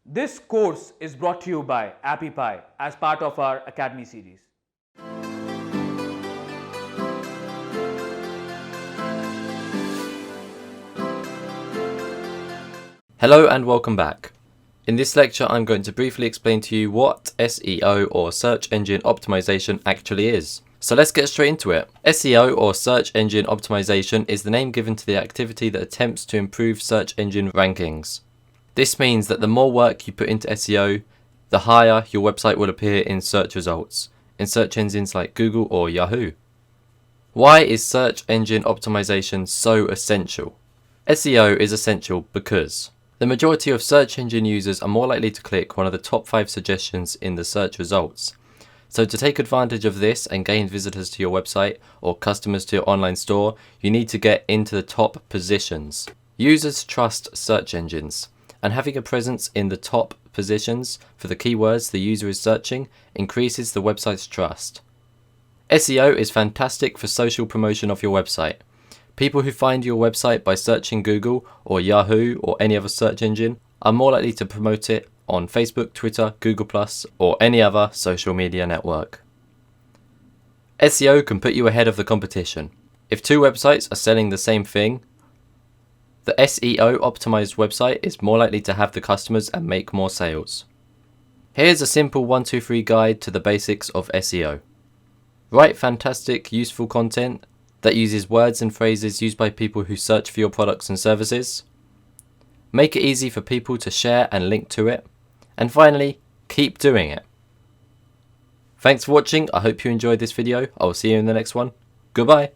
This course is brought to you by Appy Pie as part of our Academy series. Hello and welcome back. In this lecture I'm going to briefly explain to you what SEO or search engine optimization actually is. So let's get straight into it. SEO or search engine optimization is the name given to the activity that attempts to improve search engine rankings. This means that the more work you put into SEO, the higher your website will appear in search results, in search engines like Google or Yahoo. Why is search engine optimization so essential? SEO is essential because the majority of search engine users are more likely to click one of the top 5 suggestions in the search results. So to take advantage of this and gain visitors to your website or customers to your online store, you need to get into the top positions. Users trust search engines, and having a presence in the top positions for the keywords the user is searching increases the website's trust. SEO is fantastic for social promotion of your website. People who find your website by searching Google or Yahoo or any other search engine are more likely to promote it on Facebook, Twitter, Google+, or any other social media network. SEO can put you ahead of the competition. If 2 websites are selling the same thing, the SEO optimized website is more likely to have the customers and make more sales. Here's a simple 1-2-3 guide to the basics of SEO. Write fantastic, useful content that uses words and phrases used by people who search for your products and services. Make it easy for people to share and link to it. And finally, keep doing it. Thanks for watching. I hope you enjoyed this video. I will see you in the next one. Goodbye.